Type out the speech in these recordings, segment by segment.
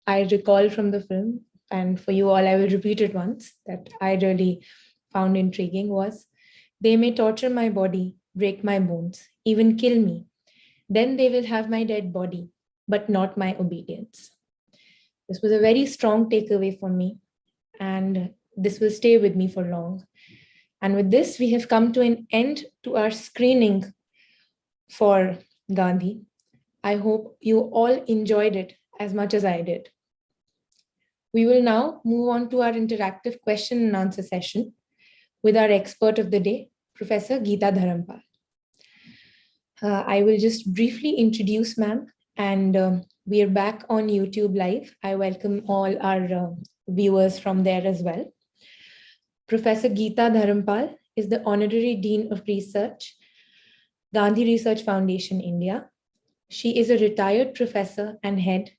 I recall from the film, and for you all, I will repeat it once, that I really found intriguing was, they may torture my body, break my bones, even kill me. Then they will have my dead body, but not my obedience. This was a very strong takeaway for me, and this will stay with me for long. And with this, we have come to an end to our screening for Gandhi. I hope you all enjoyed it as much as I did. We will now move on to our interactive question and answer session with our expert of the day, Professor Geeta Dharampal. I will just briefly introduce ma'am, and we are back on YouTube Live. I welcome all our viewers from there as well. Professor Geeta Dharampal is the Honorary Dean of Research, Gandhi Research Foundation, India. She is a retired professor and head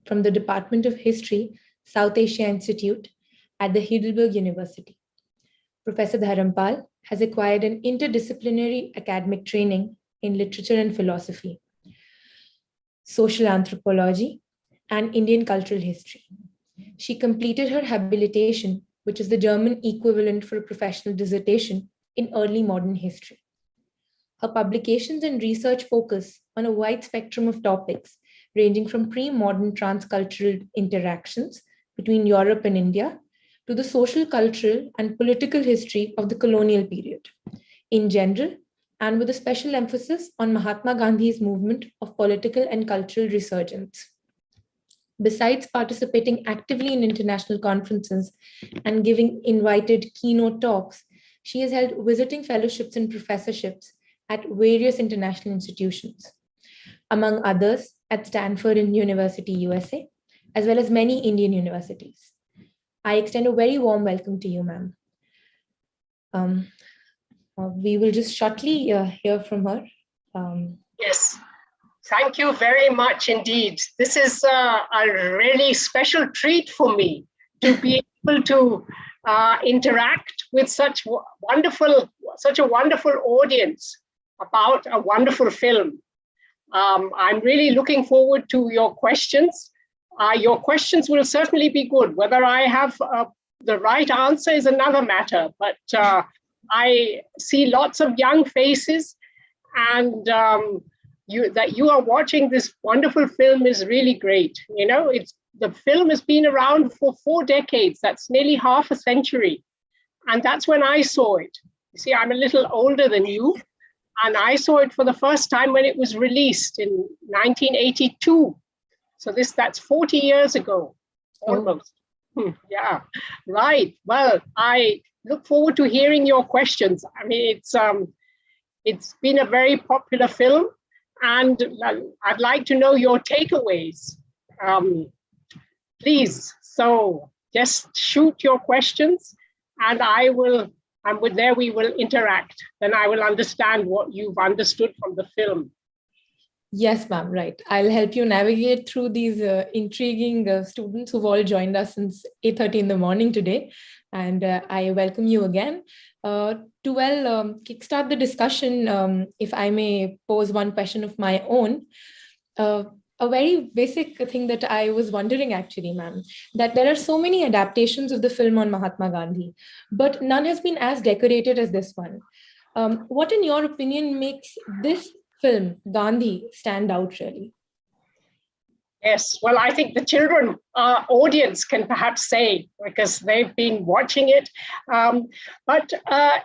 from the Department of History, South Asia Institute at the Heidelberg University. Professor Dharampal has acquired an interdisciplinary academic training in literature and philosophy, social anthropology, and Indian cultural history. She completed her habilitation, which is the German equivalent for a professional dissertation, in early modern history. Her publications and research focus on a wide spectrum of topics, ranging from pre-modern transcultural interactions between Europe and India to the social, cultural, and political history of the colonial period in general, and with a special emphasis on Mahatma Gandhi's movement of political and cultural resurgence. Besides participating actively in international conferences and giving invited keynote talks, she has held visiting fellowships and professorships at various international institutions, among others at Stanford University, USA, as well as many Indian universities. I extend a very warm welcome to you, ma'am. We will just shortly hear from her. Yes, thank you very much indeed. This is a really special treat for me to be able to interact with such a wonderful audience about a wonderful film. I'm really looking forward to your questions. Your questions will certainly be good. Whether I have the right answer is another matter, but I see lots of young faces, and that you are watching this wonderful film is really great. You know, the film has been around for 4 decades. That's nearly half a century. And that's when I saw it. You see, I'm a little older than you, and I saw it for the first time when it was released in 1982. So that's 40 years ago, almost. Yeah, right. Well, I look forward to hearing your questions. I mean, it's been a very popular film, and I'd like to know your takeaways. Please, so just shoot your questions, and we will interact. Then I will understand what you've understood from the film. Yes, ma'am, right. I'll help you navigate through these intriguing students who've all joined us since 8:30 in the morning today. And I welcome you again. To kickstart the discussion, if I may pose one question of my own, a very basic thing that I was wondering actually, ma'am, that there are so many adaptations of the film on Mahatma Gandhi, but none has been as decorated as this one. What in your opinion makes this film, Gandhi, stand out really? Yes, well, I think the children audience can perhaps say, because they've been watching it, but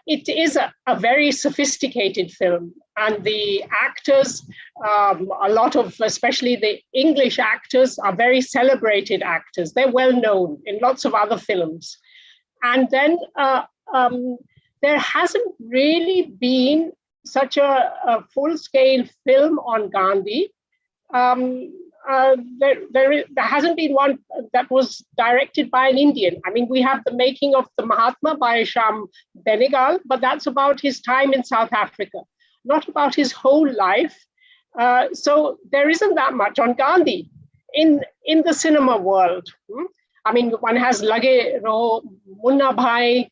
it is a very sophisticated film, and the actors, a lot of, especially the English actors, are very celebrated actors. They're well known in lots of other films. And then there hasn't really been such a full-scale film on Gandhi. There hasn't been one that was directed by an Indian. I mean, we have The Making of the Mahatma by Sham Benegal, but that's about his time in South Africa, not about his whole life. So there isn't that much on Gandhi in the cinema world. I mean, one has Lage Ro Munna Bhai,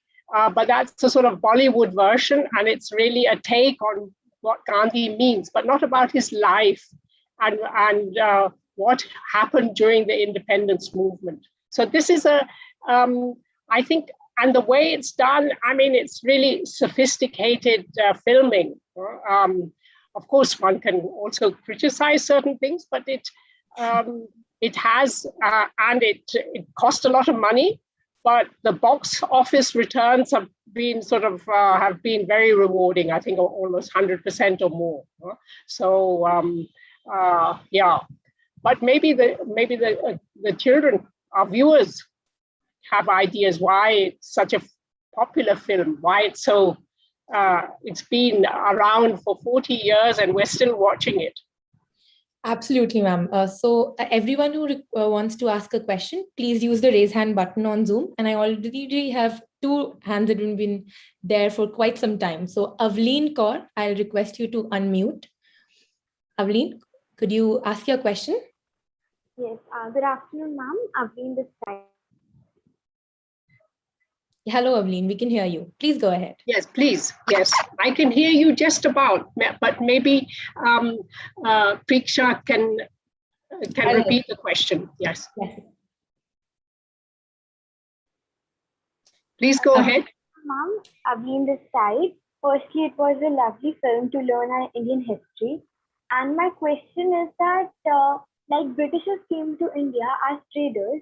but that's a sort of Bollywood version, and it's really a take on what Gandhi means, but not about his life and what happened during the independence movement. So this is I think, and the way it's done, I mean, it's really sophisticated filming. Of course, one can also criticize certain things, but it has, and it cost a lot of money, but the box office returns have been have been very rewarding. I think almost 100% or more. So yeah, but maybe the children, our viewers, have ideas why it's such a popular film, why it's so, it's been around for 40 years and we're still watching it. Absolutely, ma'am. So everyone who wants to ask a question, please use the raise hand button on Zoom. And I already have 2 hands that have been there for quite some time. So Avleen Kaur, I'll request you to unmute. Avleen, could you ask your question? Yes, good afternoon, ma'am. Avleen this side. Hello, Avleen, we can hear you. Please go ahead. Yes, please. Yes, I can hear you just about, but maybe Preeksha can repeat the question. Yes. Yes. Please go ahead. Ma'am, Avleen this side. Firstly, it was a lovely film to learn our Indian history. And my question is that, like Britishers came to India as traders,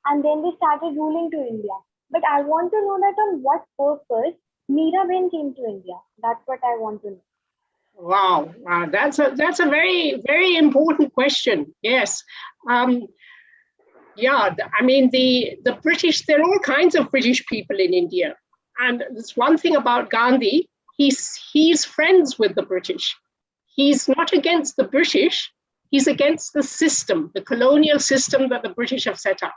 and then they started ruling to India. But I want to know that on what purpose Miraben came to India. That's what I want to know. Wow, that's a very, very important question. Yes. Yeah, I mean, the British, there are all kinds of British people in India. And there's one thing about Gandhi, he's friends with the British. He's not against the British, he's against the system, the colonial system that the British have set up.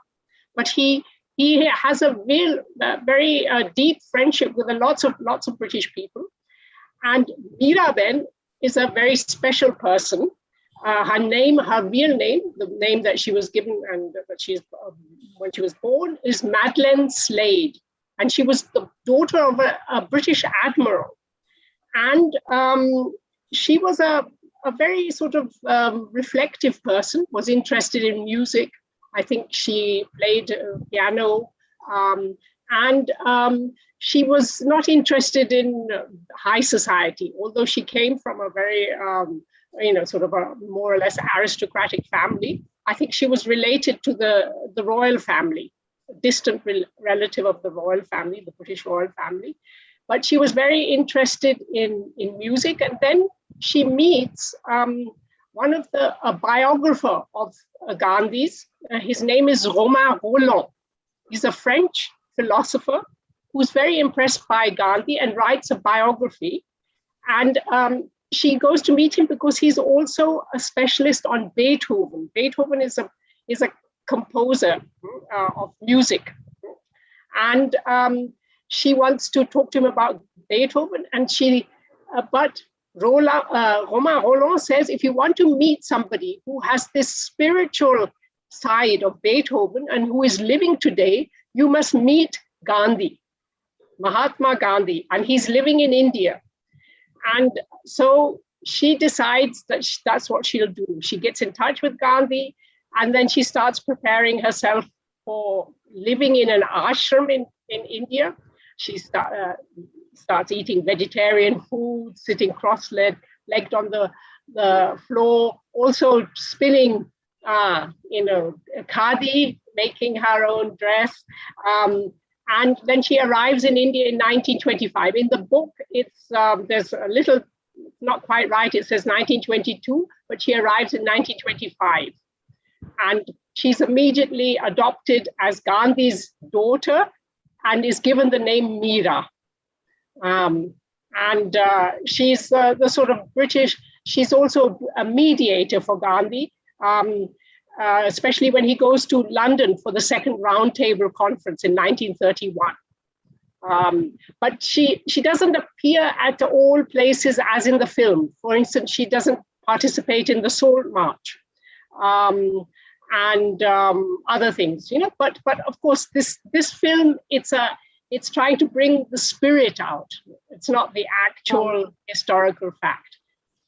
But he has a real, very deep friendship with lots of British people. And Miraben is a very special person. Her real name, the name that she was given and that when she was born, is Madeleine Slade. And she was the daughter of a British admiral. And she was a very reflective person, was interested in music. I think she played piano, and she was not interested in high society, although she came from a very, a more or less aristocratic family. I think she was related to the royal family, a distant relative of the royal family, the British royal family. But she was very interested in music, and then she meets a biographer of Gandhi's. His name is Romain Rolland. He's a French philosopher who's very impressed by Gandhi and writes a biography. And she goes to meet him because he's also a specialist on Beethoven. Beethoven is a composer of music. And she wants to talk to him about Beethoven, and Romain Rolland says, if you want to meet somebody who has this spiritual side of Beethoven and who is living today, you must meet Gandhi, Mahatma Gandhi, and he's living in India. And so she decides that that's what she'll do. She gets in touch with Gandhi, and then she starts preparing herself for living in an ashram in India. She starts eating vegetarian food, sitting cross-legged on the floor, also spinning, khadi, making her own dress. And then she arrives in India in 1925. In the book, there's a little, not quite right, it says 1922, but she arrives in 1925. And she's immediately adopted as Gandhi's daughter and is given the name Meera. She's the sort of British, she's also a mediator for Gandhi, especially when he goes to London for the Second Roundtable Conference in 1931. But she doesn't appear at all places as in the film. For instance, she doesn't participate in the Salt March and other things, But of course, this film, it's trying to bring the spirit out. It's not the actual historical fact.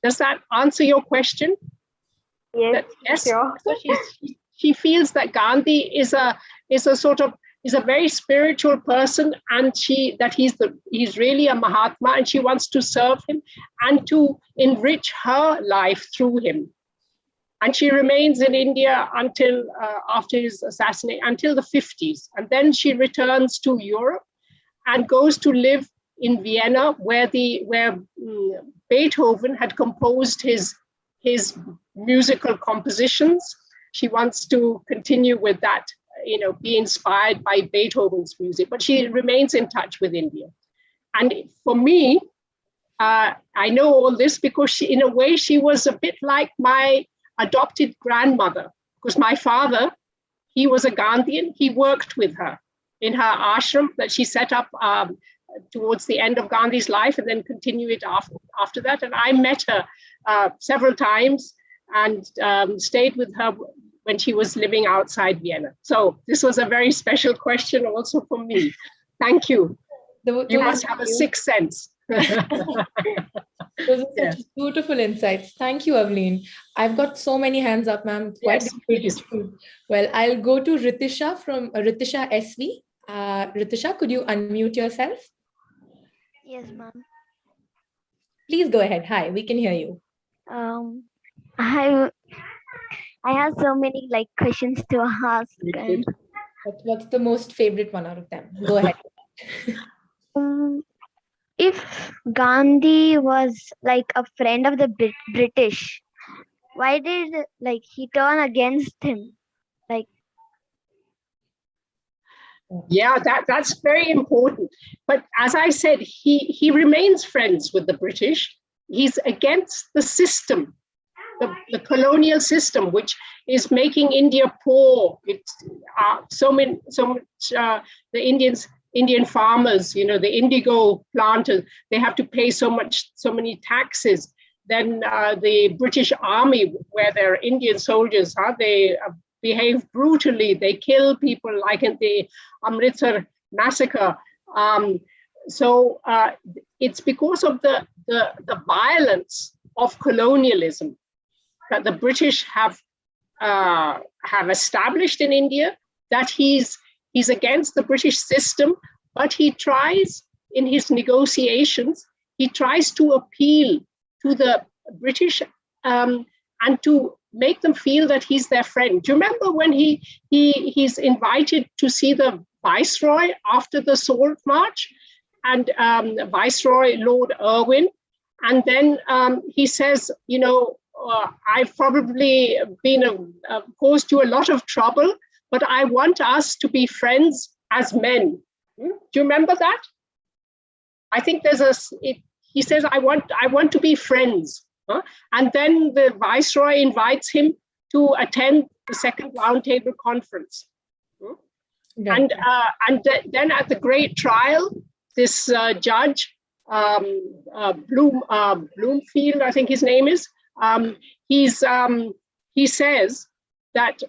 Does that answer your question? Yes, sure. So she feels that Gandhi is a very spiritual person, and he's really a Mahatma, and she wants to serve him and to enrich her life through him. And she remains in India until after his assassination, until the 50s. And then she returns to Europe and goes to live in Vienna, where Beethoven had composed his musical compositions. She wants to continue with that, be inspired by Beethoven's music, but she remains in touch with India. And for me, I know all this because in a way, she was a bit like my adopted grandmother, because my father, he was a Gandhian. He worked with her in her ashram that she set up towards the end of Gandhi's life, and then continue it after that. And I met her several times and stayed with her when she was living outside Vienna. So this was a very special question also for me. Thank you. You must have a sixth sense. Those are such beautiful insights. Thank you, Avleen. I've got so many hands up, ma'am. Yes, please. Well, I'll go to Ritisha from Ritisha SV. Ritisha, could you unmute yourself? Yes, ma'am. Please go ahead. Hi, we can hear you. I have so many questions to ask. And, what's the most favorite one out of them? Go ahead. If Gandhi was a friend of the British, why did he turn against him? Yeah, that's very important. But as I said, he remains friends with the British. He's against the system, the colonial system, which is making India poor. It's the Indian farmers, the indigo planters, they have to pay so many taxes. Then the British Army, where they're Indian soldiers, they behave brutally. They kill people, like in the Amritsar massacre. So it's because of the violence of colonialism that the British have established in India, that he's against the British system, but he tries in his negotiations, he tries to appeal to the British and to make them feel that he's their friend. Do you remember when he's invited to see the Viceroy after the Salt March, and Viceroy Lord Irwin, and then he says, I've probably caused you a lot of trouble, but I want us to be friends as men. Do you remember that? I think he says, I want to be friends. And then the Viceroy invites him to attend the Second Roundtable Conference. And then at the great trial, this judge, Bloomfield, I think his name is, he says that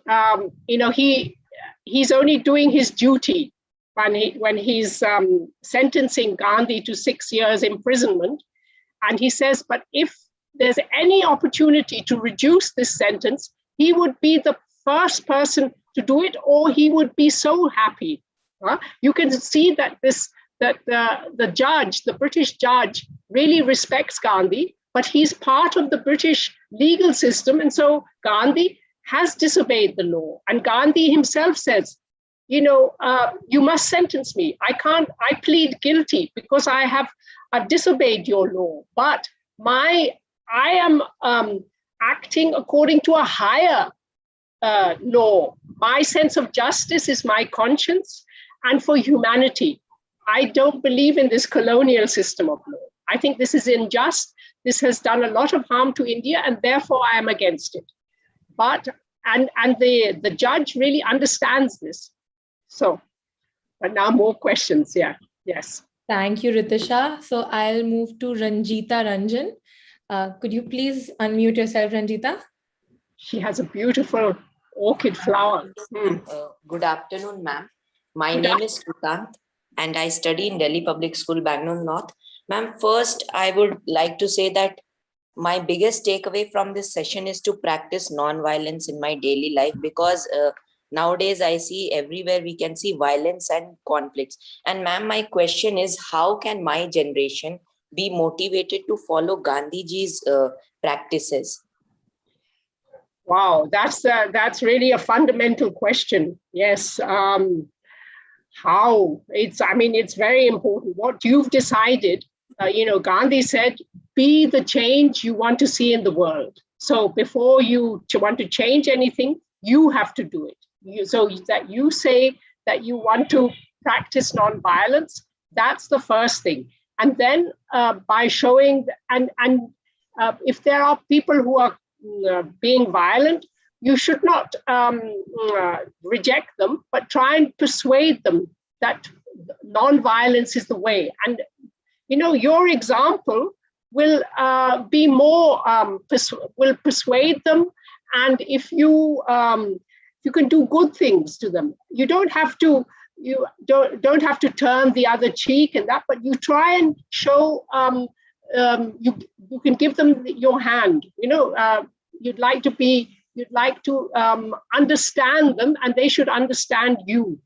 he's only doing his duty when he's sentencing Gandhi to 6 years imprisonment. And he says, but if there's any opportunity to reduce this sentence, he would be the first person to do it, or he would be so happy. You can see that the judge, the British judge, really respects Gandhi, but he's part of the British legal system. And so Gandhi has disobeyed the law. And Gandhi himself says, you must sentence me. I plead guilty because I've disobeyed your law. But I am acting according to a higher law. My sense of justice is my conscience, and for humanity. I don't believe in this colonial system of law. I think this is unjust. This has done a lot of harm to India, and therefore I am against it. But the judge really understands this. So, but now more questions. Yeah. Yes. Thank you, Ritisha. So I'll move to Ranjeeta Ranjan. Could you please unmute yourself, Ranjeeta? She has a beautiful orchid flower. Good afternoon, ma'am. My name is Sukant, and I study in Delhi Public School, Bangalore North. Ma'am, first, I would like to say that my biggest takeaway from this session is to practice non-violence in my daily life, because nowadays I see everywhere we can see violence and conflicts. And ma'am, my question is, how can my generation be motivated to follow Gandhiji's practices? Wow, that's really a fundamental question. Yes. How? It's very important. What you've decided, Gandhi said, be the change you want to see in the world. So before you want to change anything, you have to do it. So that you say that you want to practice nonviolence, that's the first thing. And then by showing, and if there are people who are being violent, you should not reject them, but try and persuade them that non-violence is the way. And your example will be more will persuade them. And if you can do good things to them, you don't have to turn the other cheek and that, but you try and show you can give them your hand. You'd like to understand them, and they should understand you.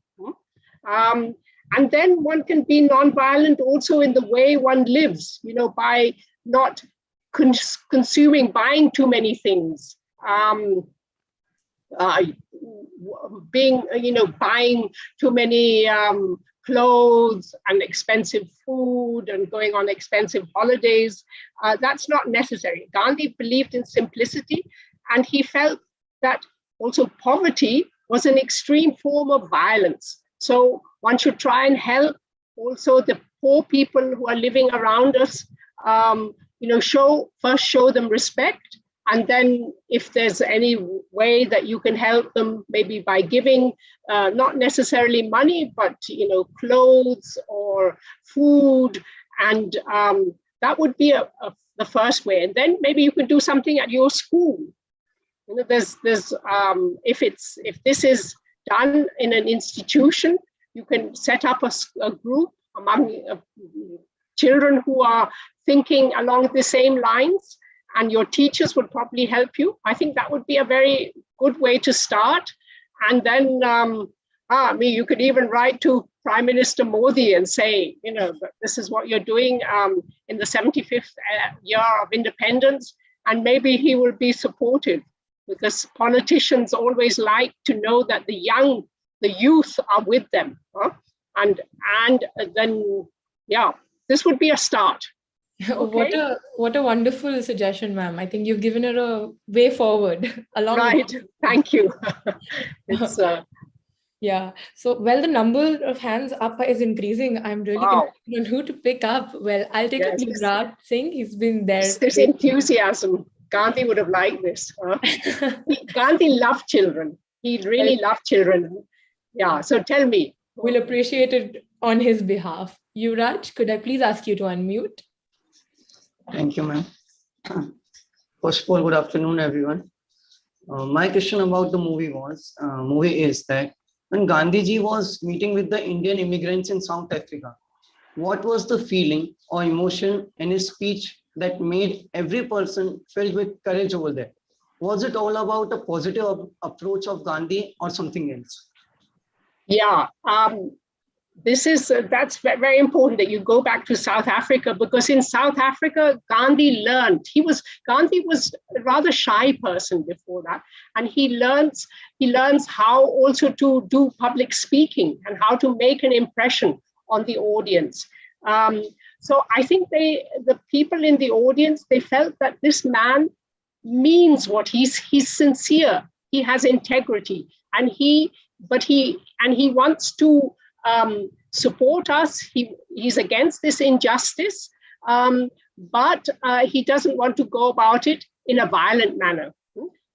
And then one can be nonviolent also in the way one lives, by not consuming, buying too many things, buying too many clothes and expensive food and going on expensive holidays. That's not necessary. Gandhi believed in simplicity, and he felt that also poverty was an extreme form of violence. So one should try and help also the poor people who are living around us, show them respect. And then if there's any way that you can help them, maybe by giving, not necessarily money, but, clothes or food. And that would be the first way. And then maybe you can do something at your school. There's if this is done in an institution, you can set up a group among children who are thinking along the same lines, and your teachers would probably help you. I think that would be a very good way to start. And then you could even write to Prime Minister Modi and say, this is what you're doing in the 75th year of independence, and maybe he will be supportive, because politicians always like to know that the youth are with them. And then, this would be a start. Okay. What a wonderful suggestion, ma'am. I think you've given her a way forward along. Right. Thank you. It's yeah. So, the number of hands up is increasing. I'm really confused on who to pick up. Well, I'll take up Ranjeeta Singh. He's been there. There's enthusiasm. Gandhi would have liked this. Gandhi loved children. He really loved children. Yeah. So tell me. We'll appreciate it on his behalf. Yuvraj, could I please ask you to unmute? Thank you, ma'am. First of all, good afternoon, everyone. My question about the movie is that when Gandhiji was meeting with the Indian immigrants in South Africa, what was the feeling or emotion in his speech that made every person filled with courage over there? Was it all about a positive approach of Gandhi or something else? Yeah, that's very important that you go back to South Africa, because in South Africa, Gandhi learned. Gandhi was a rather shy person before that, and he learns how also to do public speaking and how to make an impression on the audience. So I think the people in the audience, they felt that this man means what he's sincere. He has integrity, and he wants to support us. He's against this injustice, but he doesn't want to go about it in a violent manner.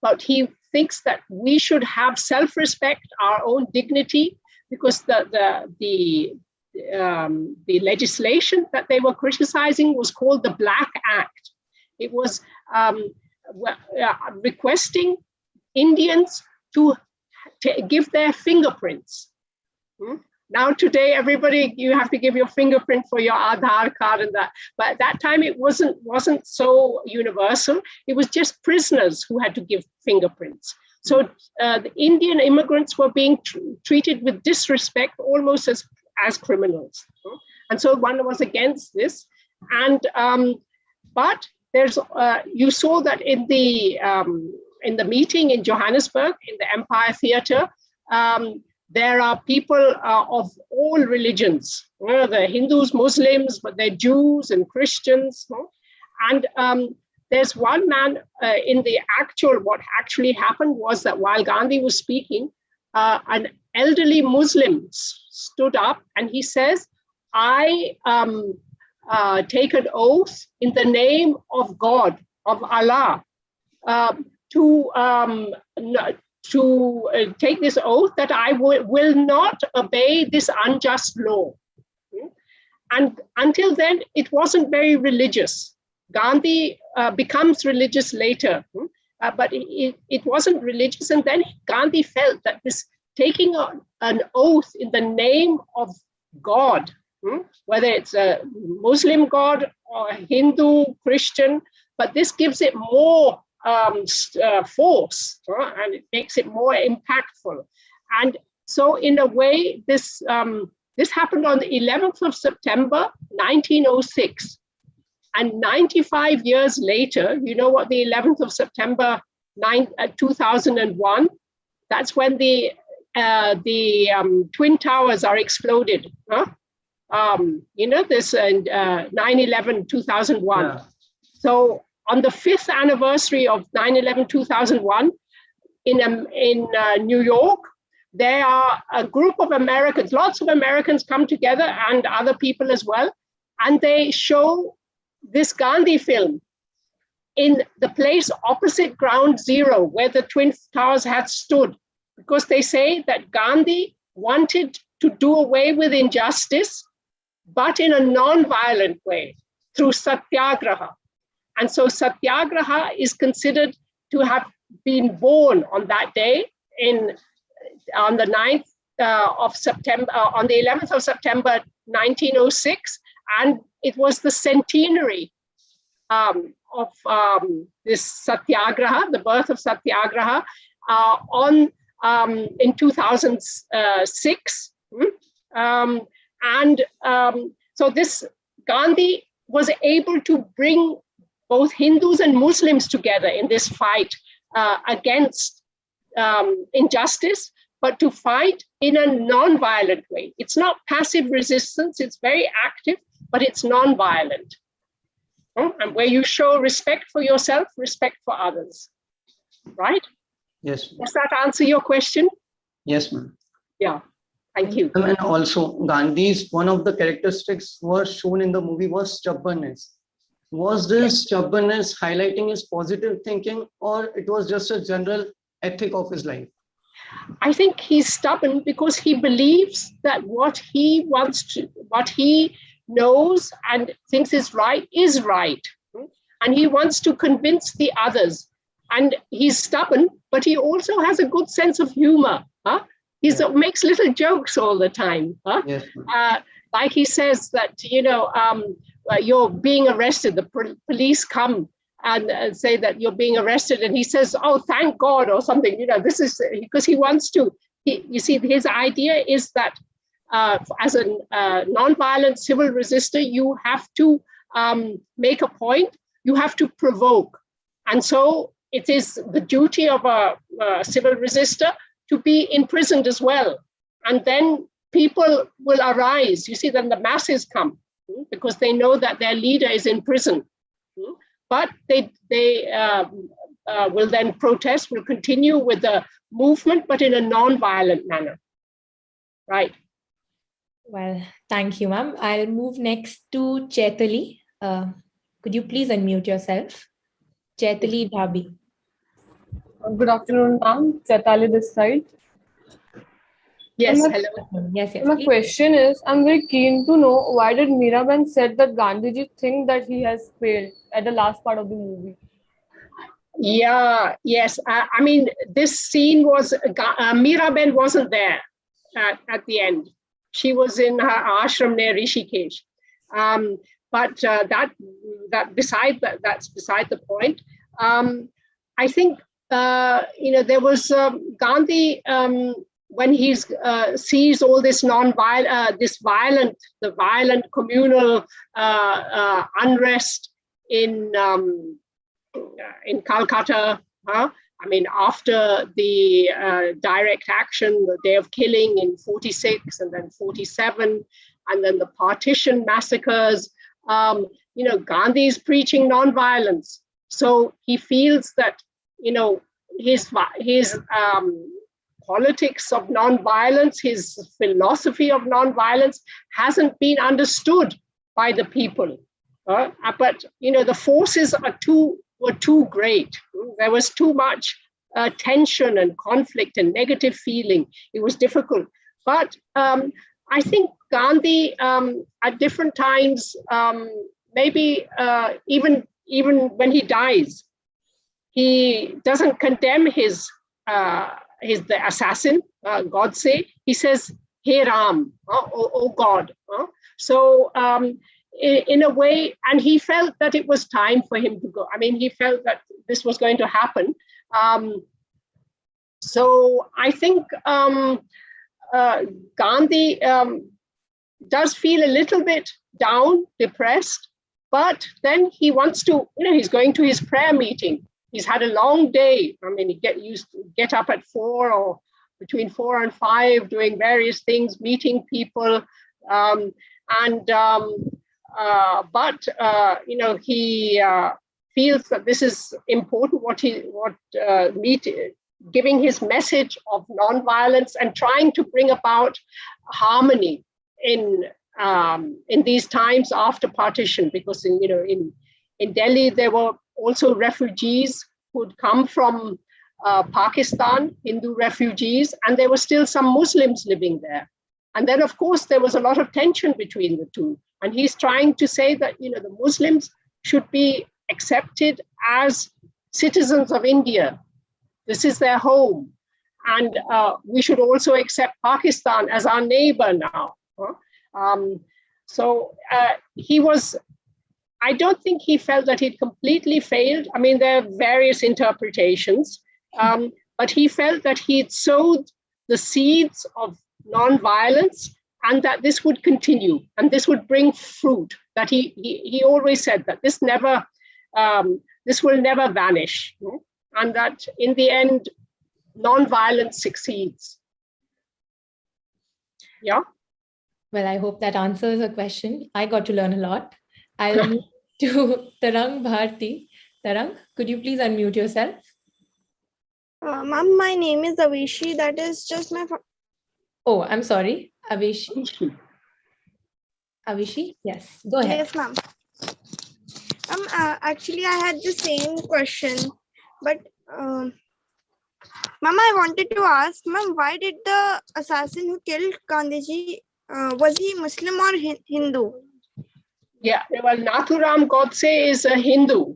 But he thinks that we should have self-respect, our own dignity, because the legislation that they were criticizing was called the Black Act. It was requesting Indians to give their fingerprints Now today, everybody, you have to give your fingerprint for your Aadhaar card and that. But at that time, it wasn't so universal. It was just prisoners who had to give fingerprints. So the Indian immigrants were being treated with disrespect, almost as criminals. And so one was against this. And but there's you saw that in the meeting in Johannesburg in the Empire Theatre. There are people of all religions. The Hindus, Muslims, but they're Jews and Christians. And there's one man in the what actually happened was that while Gandhi was speaking, an elderly Muslim stood up and he says, I take an oath in the name of God, of Allah, to take this oath that I will not obey this unjust law. And until then, it wasn't very religious. Gandhi becomes religious later, but it wasn't religious. And then Gandhi felt that this taking an oath in the name of God, whether it's a Muslim God or Hindu, Christian, but this gives it more force, and it makes it more impactful. And so in a way, this happened on the 11th of September, 1906. And 95 years later, you know what the 11th of September 2001, that's when the Twin Towers are exploded. You know, this 9/11, 2001. Yeah. So on the 5th anniversary of 9/11/2001 in New York, there are a group of Americans, lots of Americans come together and other people as well, and they show this Gandhi film in the place opposite Ground Zero where the Twin Towers had stood, because they say that Gandhi wanted to do away with injustice, but in a non-violent way, through satyagraha. And so satyagraha is considered to have been born on that day on the 9th of September, on the 11th of September, 1906. And it was the centenary of this satyagraha, the birth of satyagraha, in 2006. So this Gandhi was able to bring both Hindus and Muslims together in this fight against injustice, but to fight in a non-violent way. It's not passive resistance, it's very active, but it's non-violent. And where you show respect for yourself, respect for others, right? Yes. Does that answer your question? Yes, ma'am. Yeah, thank you. And also Gandhi's, one of the characteristics was shown in the movie was stubbornness. Was this stubbornness highlighting his positive thinking, or it was just a general ethic of his life? I think he's stubborn because he believes that what he knows and thinks is right. And he wants to convince the others. And he's stubborn, but he also has a good sense of humor. He makes little jokes all the time. Yes, like he says that, you're being arrested. The police come and say that you're being arrested. And he says, oh, thank God, or something. This is because he wants to, you see, his idea is that as a non-violent civil resistor, you have to make a point, you have to provoke. And so it is the duty of a civil resistor to be imprisoned as well. And then people will arise. You see, then the masses come because they know that their leader is in prison. But they will then protest, will continue with the movement, but in a non-violent manner. Right. Well, thank you, ma'am. I'll move next to Chaitali. Could you please unmute yourself? Chaitali Dhabhai. Good afternoon, ma'am. Chaitali this side. Yes, hello. Yes. My question is, I'm very keen to know why did Miraben said that Gandhiji think that he has failed at the last part of the movie? Yeah, yes. I mean, this scene was, Miraben wasn't there at the end She was in her ashram near Rishikesh. But that's beside the point. I think there was Gandhi when he sees all this violent communal unrest in Calcutta. I mean, after the direct action, the day of killing in 46 and then 47, and then the partition massacres, Gandhi is preaching nonviolence. So he feels that, his politics of nonviolence, his philosophy of nonviolence hasn't been understood by the people. But, the forces were too great. There was too much tension and conflict and negative feeling. It was difficult. But I think Gandhi, at different times, maybe even when he dies, he doesn't condemn the assassin, Godse. He says, "Hey Ram, oh God." So in a way, and he felt that it was time for him to go. I mean, he felt that this was going to happen. So I think Gandhi does feel a little bit down, depressed, but then he wants to, he's going to his prayer meeting. He's had a long day. I mean, he get up at 4 or between 4 and 5, doing various things, meeting people, he feels that this is important. Giving his message of nonviolence and trying to bring about harmony in these times after partition, because in Delhi there were also refugees who'd come from Pakistan, Hindu refugees, and there were still some Muslims living there. And then, of course, there was a lot of tension between the two. And he's trying to say that, the Muslims should be accepted as citizens of India. This is their home. And we should also accept Pakistan as our neighbor now. I don't think he felt that he'd completely failed. I mean, there are various interpretations, but he felt that he'd sowed the seeds of nonviolence and that this would continue and this would bring fruit. That he always said that this will never vanish, and that in the end, nonviolence succeeds. Yeah. Well, I hope that answers a question. I got to learn a lot. I'll move to Tarang Bharti. Tarang, could you please unmute yourself? Ma'am, my name is Avishi. That is just my... Oh, I'm sorry. Avishi. Avishi, yes. Go ahead. Yes, ma'am. Actually, I had the same question. But, ma'am, I wanted to ask, ma'am, why did the assassin who killed Gandhiji, was he Muslim or Hindu? Yeah, well, Nathuram Godse is a Hindu.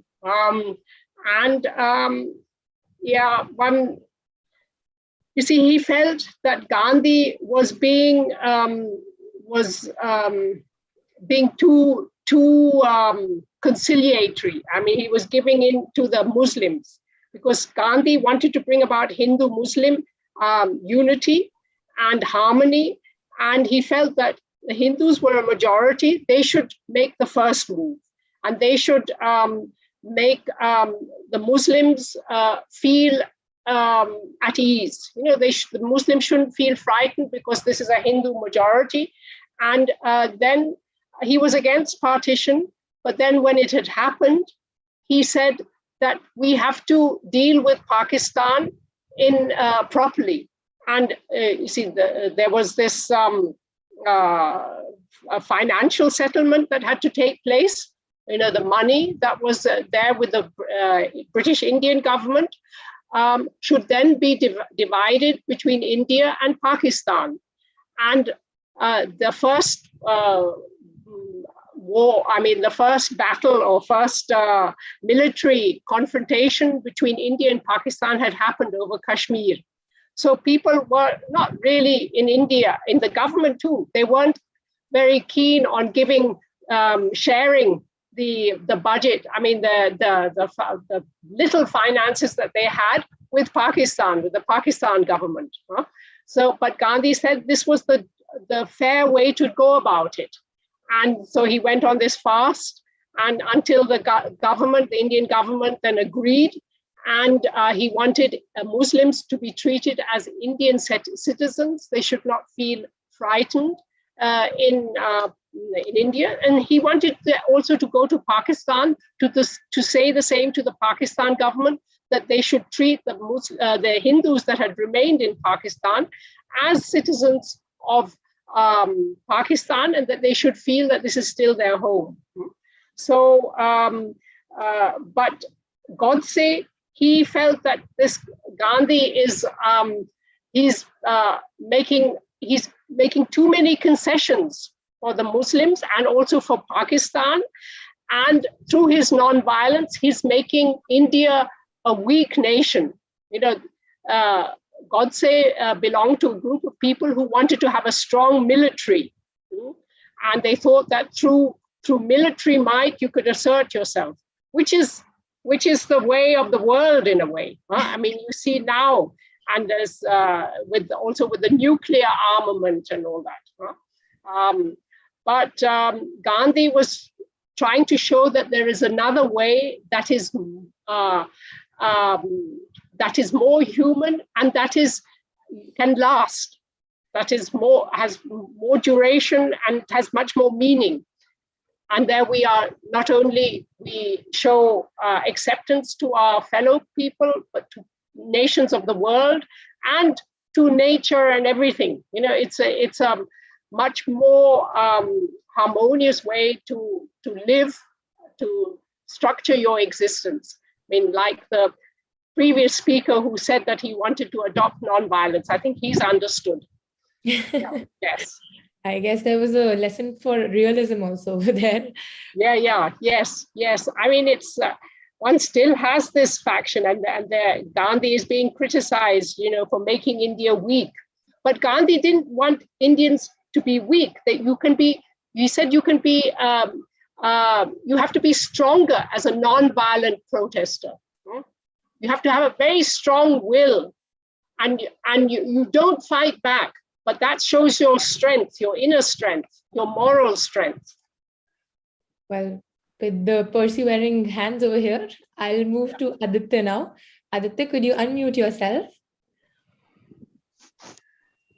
You see, he felt that Gandhi was being too conciliatory. I mean, he was giving in to the Muslims because Gandhi wanted to bring about Hindu-Muslim unity and harmony, and he felt that the Hindus were a majority. They should make the first move, and they should make the Muslims feel at ease. The Muslims shouldn't feel frightened because this is a Hindu majority. And then he was against partition. But then when it had happened, he said that we have to deal with Pakistan properly. And you see, there was this a financial settlement that had to take place. The money that was there with the British Indian government should then be divided between India and Pakistan. And the first the first battle or first military confrontation between India and Pakistan had happened over Kashmir. So people were not really in India, in the government too. They weren't very keen on giving, sharing the budget. I mean, the little finances that they had with Pakistan, with the Pakistan government. So, but Gandhi said this was the fair way to go about it. And so he went on this fast, and until the government, the Indian government, then agreed. And he wanted Muslims to be treated as Indian citizens. They should not feel frightened in India. And he wanted also to go to Pakistan to say the same to the Pakistan government, that they should treat the Hindus that had remained in Pakistan as citizens of Pakistan, and that they should feel that this is still their home. So, but Godse, he felt that this Gandhi is he's making too many concessions for the Muslims and also for Pakistan, and through his non-violence, he's making India a weak nation. You know, Godse belonged to a group of people who wanted to have a strong military, and they thought that through military might you could assert yourself, which is the way of the world in a way. I mean, you see now, and there's with the nuclear armament and all that. But Gandhi was trying to show that there is another way that is more human, and that can last, that has more duration and has much more meaning. And there we are, not only we show acceptance to our fellow people, but to nations of the world and to nature and everything. You know, it's a much more harmonious way to live, to structure your existence. I mean, like the previous speaker who said that he wanted to adopt nonviolence, I think he's understood. Yeah, yes. I guess there was a lesson for realism also over there. Yes. I mean, it's one still has this faction, and Gandhi is being criticized, you know, for making India weak. But Gandhi didn't want Indians to be weak. That you can be. He said you can be. You have to be stronger as a non-violent protester. You have to have a very strong will, and you don't fight back. But that shows your strength, your inner strength, your moral strength. Well, with the persevering hands over here, I'll move to Aditya now. Aditya, could you unmute yourself?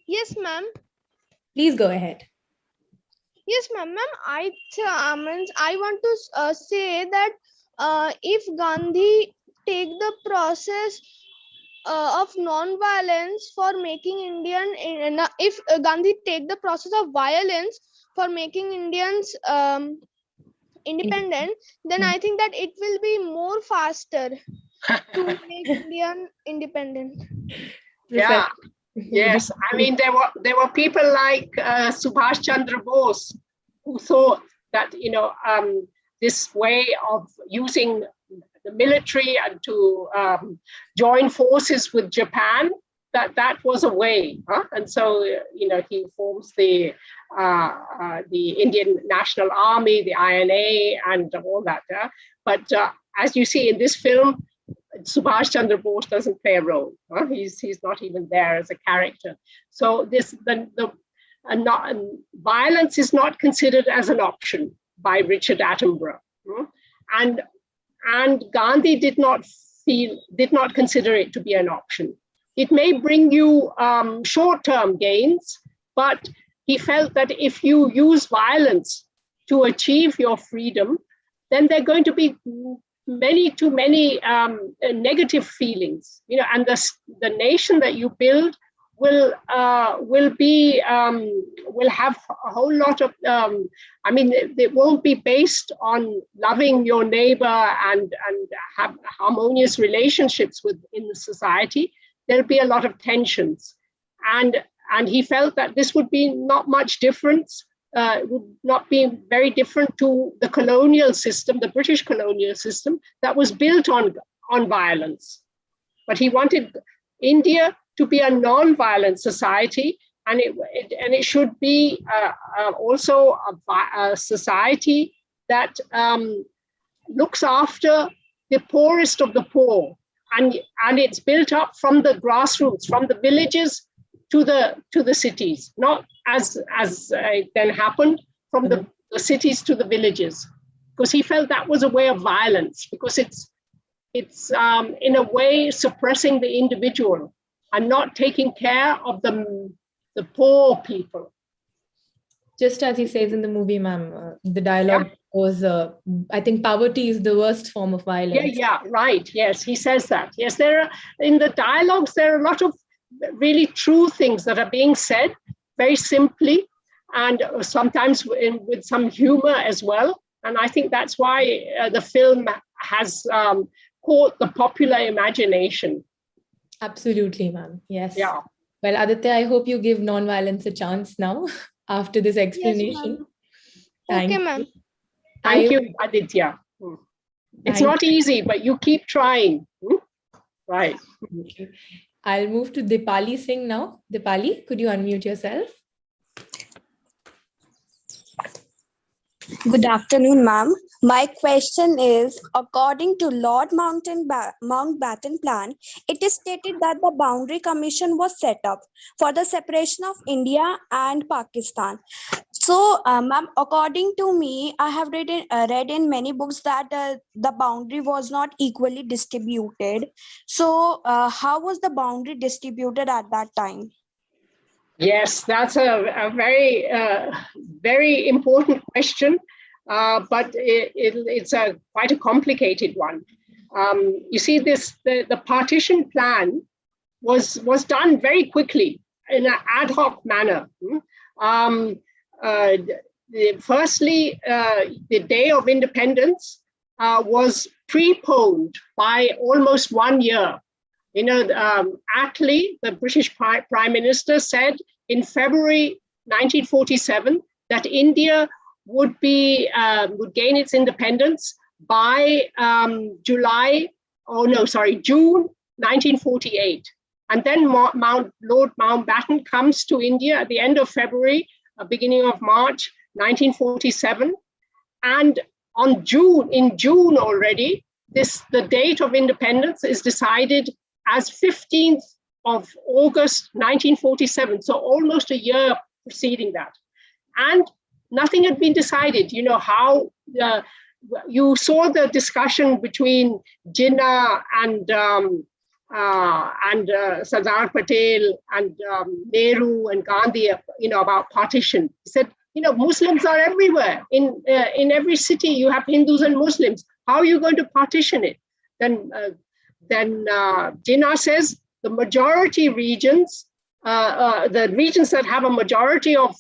Yes, ma'am. Please go ahead. Yes, ma'am. I want to say that if Gandhi take the process of non-violence for making if Gandhi take the process of violence for making Indians independent, then I think that it will be more faster to make Indian independent. Yeah. Yes. I mean, there were people like Subhash Chandra Bose who thought that, you know, this way of using the military and to join forces with Japan, that was a way. And so, you know, he forms the Indian National Army, the INA, and all that. But as you see in this film, Subhash Chandra Bose doesn't play a role. He's not even there as a character. So violence is not considered as an option by Richard Attenborough. And Gandhi did not consider it to be an option. It may bring you short-term gains, but he felt that if you use violence to achieve your freedom, then there are going to be too many negative feelings, you know, and the nation that you build will have a whole lot of, I mean, it won't be based on loving your neighbor and have harmonious relationships in the society. There'll be a lot of tensions. And he felt that this would be not much difference, would not be very different to the colonial system, the British colonial system that was built on violence. But he wanted India to be a non-violent society, and it should be also a society that looks after the poorest of the poor, and it's built up from the grassroots, from the villages to the cities, not as it then happened from the cities to the villages, because he felt that was a way of violence, because it's in a way suppressing the individual and not taking care of the poor people. Just as he says in the movie, ma'am, the dialogue was, I think poverty is the worst form of violence. Yeah, right. Yes, he says that. Yes, in the dialogues, there are a lot of really true things that are being said very simply, and sometimes with some humor as well. And I think that's why the film has caught the popular imagination. Absolutely, ma'am. Yes. Yeah. Well, Aditya, I hope you give non-violence a chance now after this explanation. Yes, okay, ma'am. Thank you, Aditya. It's not easy, but you keep trying. Right. Okay. I'll move to Deepali Singh now. Deepali, could you unmute yourself? Good afternoon, ma'am. My question is, according to Lord Mountbatten plan, it is stated that the Boundary Commission was set up for the separation of India and Pakistan. So, ma'am, according to me, I have read in many books that the boundary was not equally distributed. So, how was the boundary distributed at that time? Yes, that's a very, very important question, but it's quite a complicated one. You see, the partition plan was done very quickly in an ad hoc manner. Firstly, the day of independence was preponed by almost 1 year. You know, Attlee, the British Prime Minister, said in February 1947 that India would gain its independence by June 1948. And then Lord Mountbatten comes to India at the end of February, beginning of March 1947. And in June already, the date of independence is decided as 15th of August 1947, so almost a year preceding that. And nothing had been decided. You know, how you saw the discussion between Jinnah and Sardar Patel and Nehru and Gandhi, you know, about partition. He said, you know, Muslims are everywhere. In every city, you have Hindus and Muslims. How are you going to partition it? Then Jinnah says the majority regions, the regions that have a majority of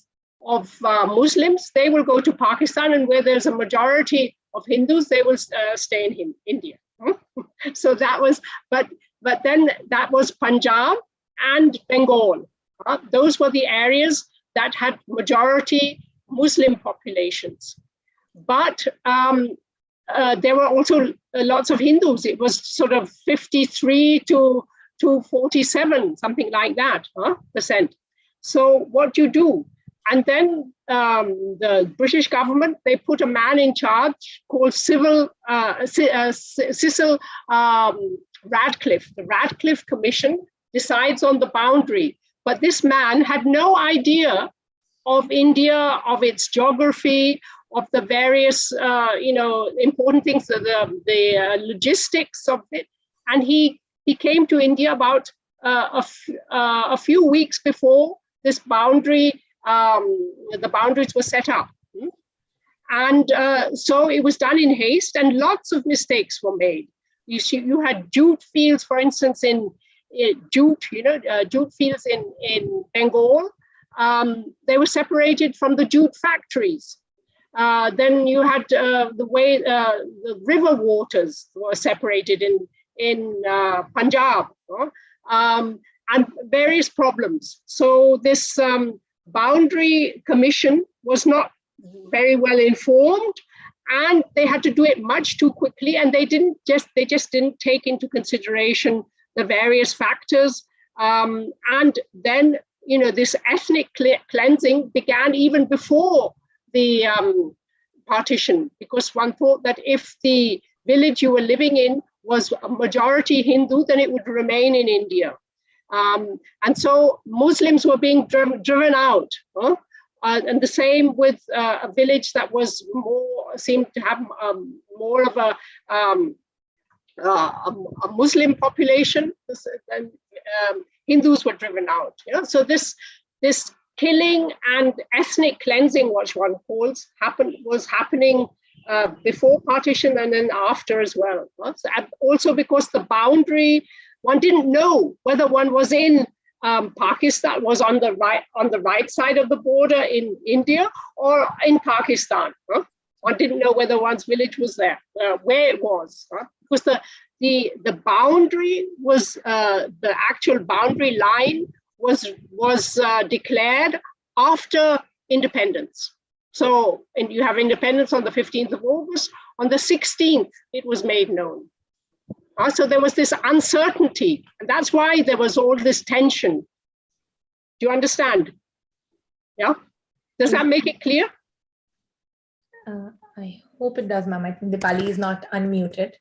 Muslims, they will go to Pakistan, and where there's a majority of Hindus, they will stay in India. So that was, but then that was Punjab and Bengal. Those were the areas that had majority Muslim populations. But there were also lots of Hindus. It was sort of 53 to 47, something like that, percent. So what you do? And then the British government, they put a man in charge called Cecil Radcliffe. The Radcliffe Commission decides on the boundary. But this man had no idea of India, of its geography, of the various, important things, the logistics of it. And he came to India about a few weeks before this boundary, the boundaries were set up. And so it was done in haste, and lots of mistakes were made. You had jute fields, for instance, jute fields in Bengal. They were separated from the jute factories. Then you had the way the river waters were separated in Punjab, and various problems. So this boundary commission was not very well informed, and they had to do it much too quickly, and they just didn't take into consideration the various factors And then, this ethnic cleansing began even before the partition, because one thought that if the village you were living in was a majority Hindu, then it would remain in India. And so Muslims were being driven out. And the same with a village that was seemed to have more of a Muslim population. Hindus were driven out. So this killing and ethnic cleansing, what one calls, was happening before partition and then after as well. Also because the boundary, one didn't know whether one was in Pakistan, was on the right side of the border in India or in Pakistan. One didn't know whether one's village was there, where it was, because the boundary was the actual boundary line was declared after independence. So, and you have independence on the 15th of August. On the 16th, it was made known. So there was this uncertainty, and that's why there was all this tension. Do you understand? Yeah? Does that make it clear? I hope it does, ma'am. I think Deepali is not unmuted.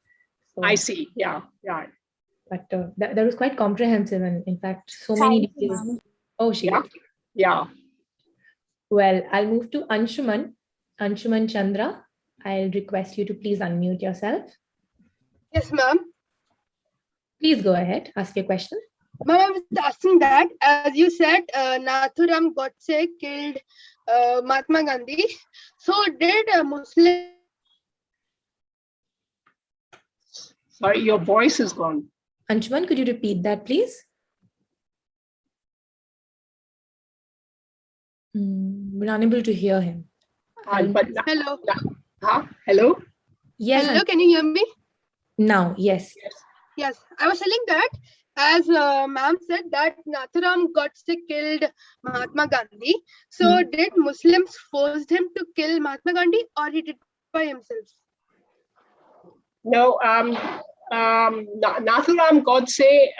So, I see. Yeah. But that was quite comprehensive, and in fact, so many details. Oh, she did. Yeah. Well, I'll move to Anshuman Chandra. I'll request you to please unmute yourself. Yes, ma'am. Please go ahead. Ask your question. Ma'am, I was asking that, as you said, Nathuram Godse killed Mahatma Gandhi. So did Muslim... Sorry, your voice is gone. Anshuman, could you repeat that, please? We're unable to hear him. Hello. Hello? Yes. Hello, can you hear me? Now, yes. Yes, I was telling that, as ma'am said, that Nathuram Godse killed Mahatma Gandhi. So did Muslims force him to kill Mahatma Gandhi, or he did by himself? No, Nathuram Godse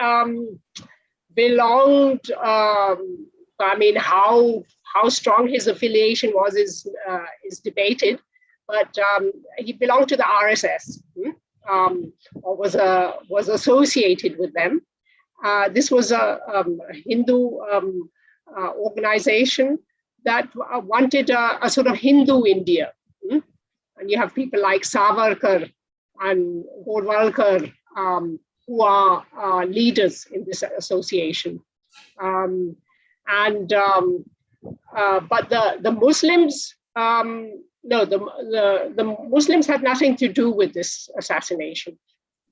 belonged, I mean, how strong his affiliation was is debated, but he belonged to the RSS, or was associated with them. This was a Hindu organization that wanted a sort of Hindu India. And you have people like Savarkar and Gorwalkar, who are leaders in this association. But the Muslims, no, the Muslims had nothing to do with this assassination.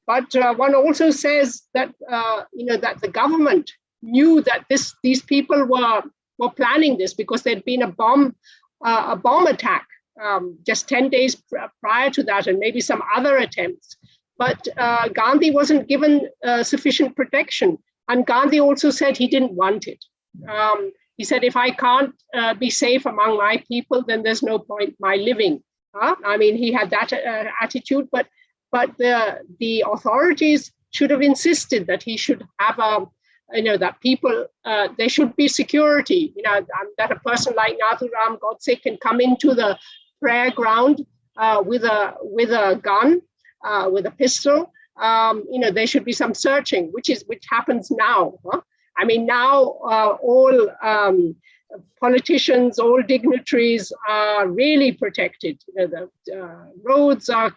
But one also says that that the government knew that these people were planning this, because there'd been a bomb attack just 10 days prior to that, and maybe some other attempts. But Gandhi wasn't given sufficient protection, and Gandhi also said he didn't want it. He said, if I can't be safe among my people, then there's no point my living. I mean, he had that attitude, but the authorities should have insisted that he should have that people, there should be security, that a person like Nathuram Godse can come into the prayer ground with a gun, with a pistol. There should be some searching, which happens now. I mean, now all politicians, all dignitaries are really protected. The roads are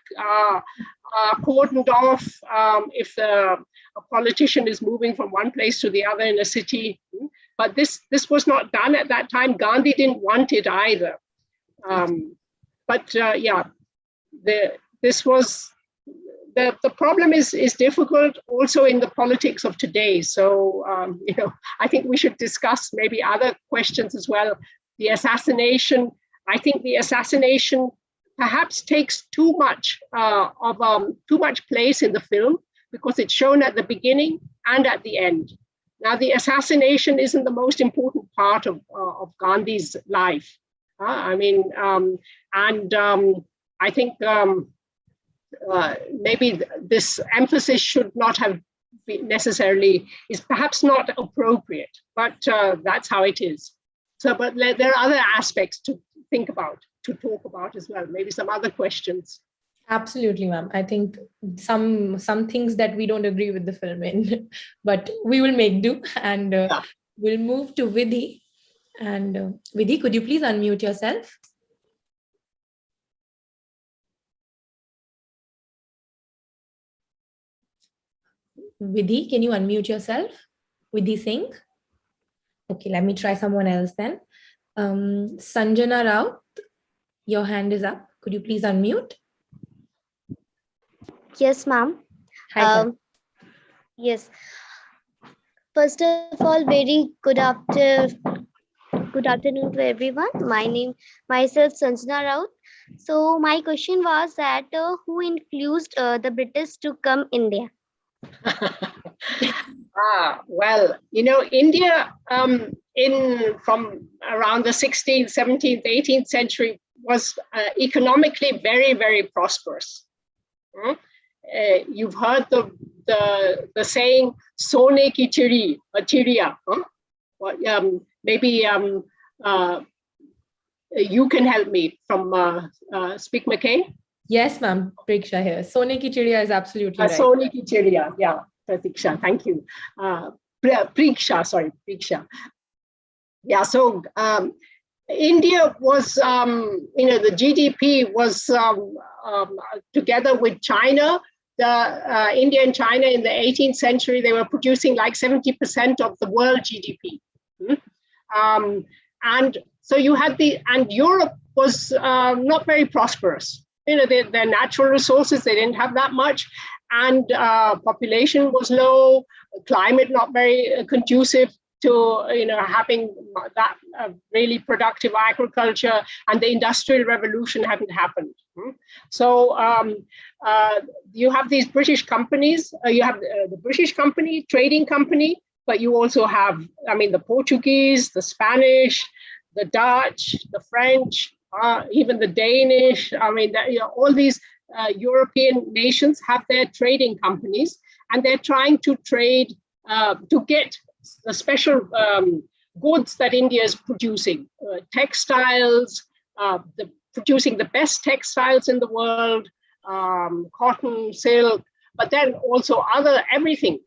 cordoned off if a politician is moving from one place to the other in a city. But this was not done at that time. Gandhi didn't want it either. This was the problem is difficult also in the politics of today. So I think we should discuss maybe other questions as well. The assassination, I think the assassination perhaps takes too much place in the film, because it's shown at the beginning and at the end. Now, the assassination isn't the most important part of Gandhi's life. I think maybe this emphasis should not have necessarily is perhaps not appropriate, but that's how it is. So, but there are other aspects to think about, to talk about as well. Maybe some other questions. Absolutely, ma'am. I think some things that we don't agree with the film in, but we will make do, and we'll move to Vidhi. And Vidhi, could you please unmute yourself? Vidhi, can you unmute yourself? Vidhi Singh? Okay, let me try someone else then. Sanjana Routh, your hand is up. Could you please unmute? Yes, ma'am. Hi, yes. First of all, very good afternoon to everyone. Myself Sanjana Routh. So my question was that who influenced the British to come India? Well, India from around the 16th, 17th, 18th century was economically very, very prosperous. You've heard the saying "Sone ki chiriya." Maybe you can help me from SPIC MACAY. Yes, ma'am. Preksha here. Sone ki chiriya is absolutely right. Sone ki chiriya, yeah. Pratiksha, thank you. Preksha. Yeah, so India was, the GDP was together with China. India and China in the 18th century, they were producing like 70% of the world GDP. And so you had and Europe was not very prosperous. Their natural resources, they didn't have that much. And population was low, climate not very conducive to having that really productive agriculture, and the Industrial Revolution hadn't happened. So you have these British companies. You have the British company, trading company, but you also have, the Portuguese, the Spanish, the Dutch, the French, even the Danish. All these European nations have their trading companies, and they're trying to trade to get the special goods that India is producing, textiles, producing the best textiles in the world, cotton, silk, but then also everything.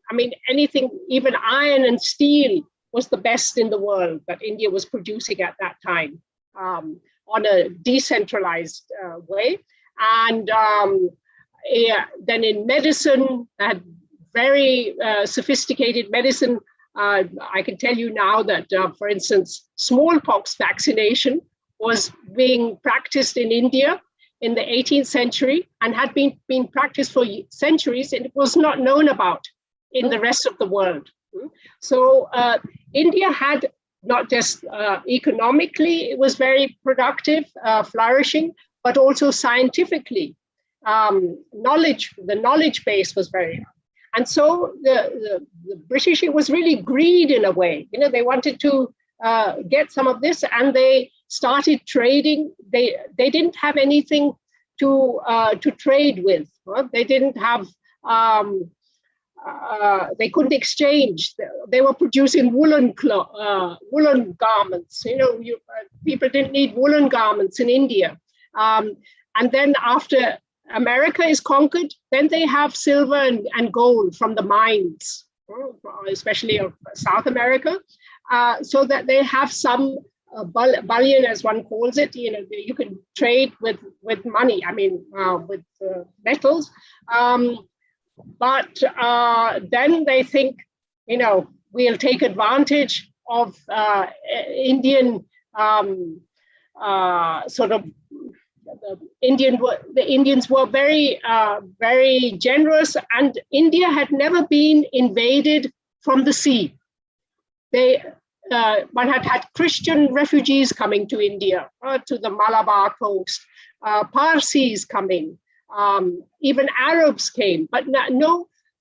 Anything, even iron and steel was the best in the world that India was producing at that time on a decentralized way. And then in medicine, had very sophisticated medicine. I can tell you now that, for instance, smallpox vaccination was being practiced in India in the 18th century and had been practiced for centuries, and it was not known about in the rest of the world. So India had not just economically, it was very productive, flourishing, but also scientifically. The knowledge base was very high. And so the British, it was really greed in a way. They wanted to get some of this, and they started trading. They didn't have anything to trade with. They didn't have. They couldn't exchange. They were producing woolen garments. People didn't need woolen garments in India. And then after America is conquered, then they have silver and gold from the mines, especially of South America, so that they have some bullion, as one calls it. You can trade with money. With metals. But then they think, we'll take advantage of Indian sort of. The Indians were very, very generous, and India had never been invaded from the sea. One had Christian refugees coming to India, to the Malabar coast, Parsis coming, even Arabs came, but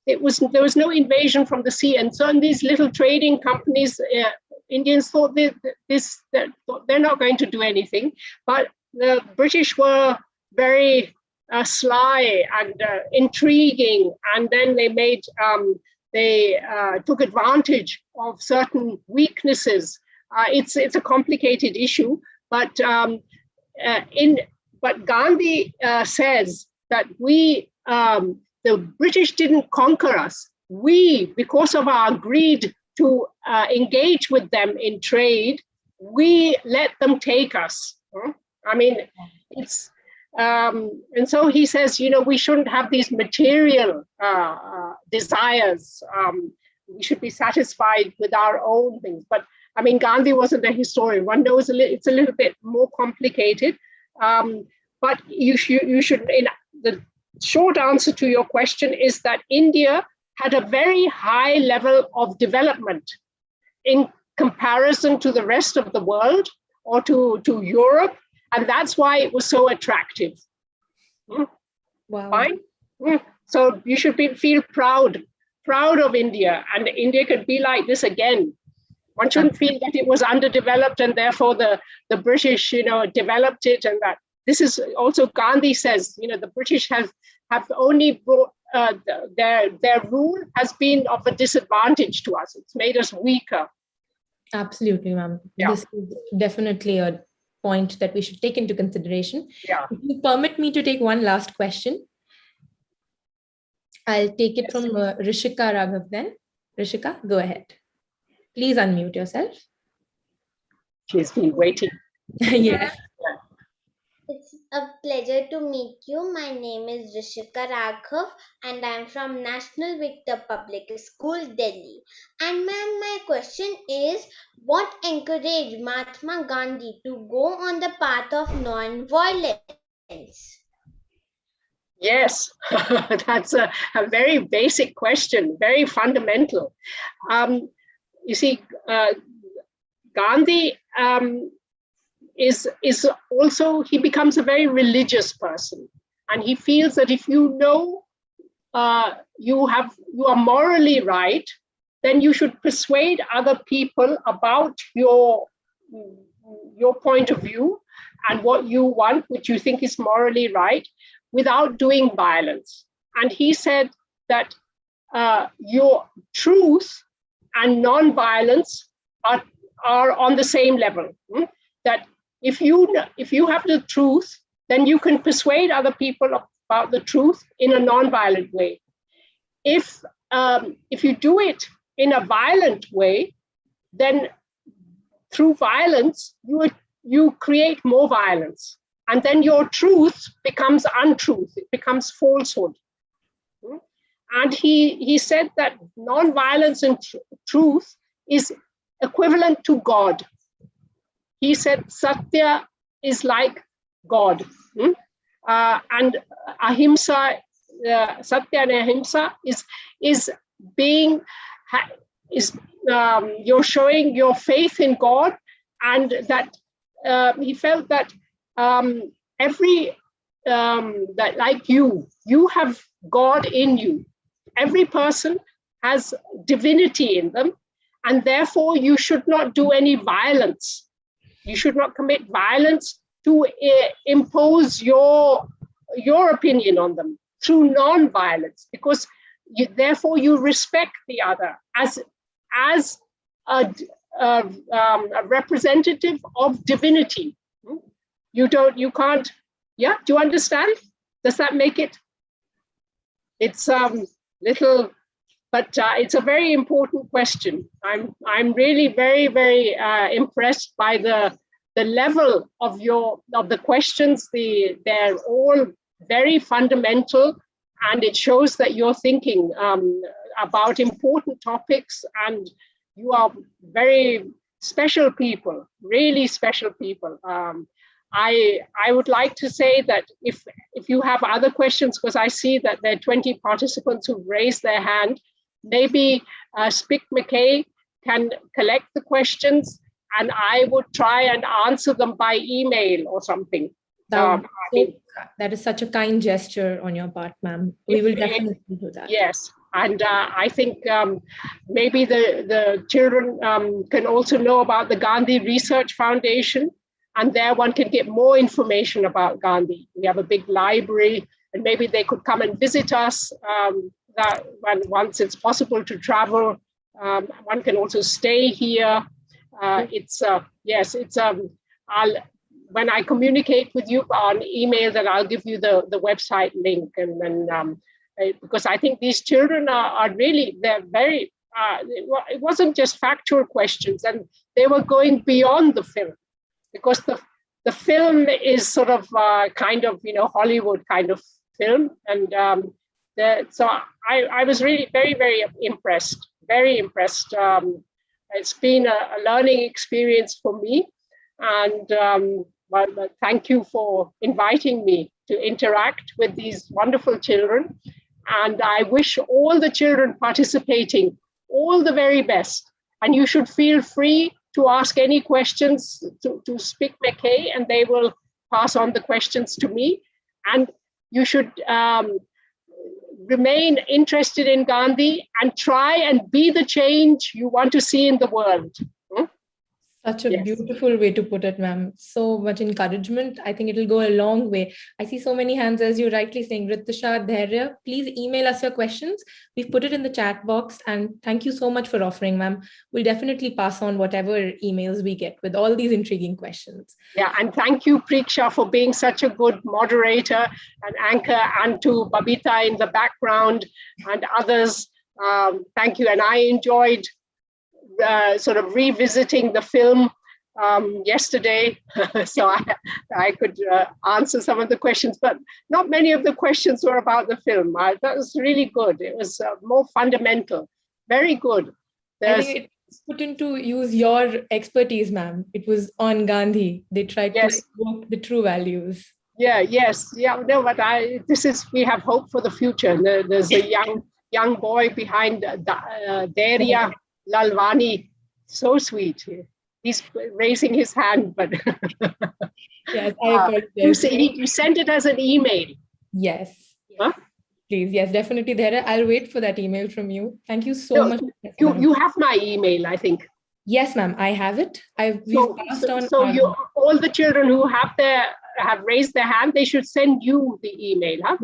there was no invasion from the sea. And so in these little trading companies, Indians thought they're not going to do anything, but the British were very sly and intriguing, and then they made they took advantage of certain weaknesses. It's a complicated issue, but but Gandhi says that the British didn't conquer us. We, because of our greed to engage with them in trade, we let them take us. I mean, it's, and so he says, you know, we shouldn't have these material desires. We should be satisfied with our own things. But I mean, Gandhi wasn't a historian. One knows it's a little bit more complicated. But you should, the short answer to your question is that India had a very high level of development in comparison to the rest of the world or to Europe. And that's why it was so attractive. Wow. Fine. So you should feel proud of India, and India could be like this again. One shouldn't feel that it was underdeveloped and therefore the British, you know, developed it, and that this is also, Gandhi says, you know, the British have only brought, their rule has been of a disadvantage to us. It's made us weaker. Absolutely, ma'am. Yeah. This is definitely a point that we should take into consideration. Yeah. If you permit me to take one last question, I'll take it from Rishika Raghav then. Rishika, go ahead. Please unmute yourself. She's been waiting. Yes. It's a pleasure to meet you. My name is Rishika Raghav and I'm from National Victor Public School, Delhi. And ma'am, my question is, what encouraged Mahatma Gandhi to go on the path of non-violence? Yes, that's a very basic question, very fundamental. You see, Gandhi is also, he becomes a very religious person, and he feels that if you know you are morally right, then you should persuade other people about your point of view and what you want, which you think is morally right, without doing violence. And he said that your truth and non-violence are on the same level. That if you have the truth, then you can persuade other people about the truth in a non-violent way. If you do it in a violent way, then through violence you create more violence, and then your truth becomes untruth. It becomes falsehood. And he said that non-violence and truth is equivalent to God. He said Satya is like God. And ahimsa, Satya and ahimsa is you're showing your faith in God, and that he felt that that like you have God in you. Every person has divinity in them, and therefore you should not do any violence. You should not commit violence to impose your opinion on them through non-violence, because therefore you respect the other as a representative of divinity. You can't. Yeah, do you understand? Does that make it? It's little, but it's a very important question. I'm really very, very impressed by the level of the questions. They're all very fundamental, and it shows that you're thinking about important topics, and you are very special people, really special people. I would like to say that if you have other questions, because I see that there are 20 participants who've raised their hand, maybe SPIC MACAY can collect the questions, and I would try and answer them by email or something. That is such a kind gesture on your part, ma'am. We will definitely do that. Yes. And I think maybe the children can also know about the Gandhi Research Foundation, and there one can get more information about Gandhi. We have a big library, and maybe they could come and visit us that once it's possible to travel, one can also stay here. When I communicate with you on email, then I'll give you the website link, and then because I think these children are really, they're very, it wasn't just factual questions, and they were going beyond the film, because the film is sort of kind of, Hollywood kind of film. And so I was really very, very impressed, very impressed. It's been a learning experience for me. And but thank you for inviting me to interact with these wonderful children. And I wish all the children participating all the very best. And you should feel free to ask any questions to SPIC MACAY, and they will pass on the questions to me. And you should remain interested in Gandhi and try and be the change you want to see in the world. Such a beautiful way to put it, ma'am. So much encouragement. I think it'll go a long way. I see so many hands, as you're rightly saying. Ritisha, Dhairya, please email us your questions. We've put it in the chat box. And thank you so much for offering, ma'am. We'll definitely pass on whatever emails we get with all these intriguing questions. Yeah, and thank you, Preeksha, for being such a good moderator and anchor, and to Babita in the background and others. Thank you. And I enjoyed sort of revisiting the film yesterday, so I could answer some of the questions, but not many of the questions were about the film. That was really good. It was more fundamental. Very good. I think it's put into use your expertise, ma'am. It was on Gandhi. They tried to evoke the true values. Yeah, yes. Yeah, no, but we have hope for the future. There's a young boy behind Daria Lalwani, so sweet. He's raising his hand, but yes, I you sent it as an email. Yes. Huh? Please, yes, definitely there. I'll wait for that email from you. Thank you so much. You have my email, I think. Yes, ma'am, I have it. We've passed on. So all the children who have raised their hand, they should send you the email. Huh?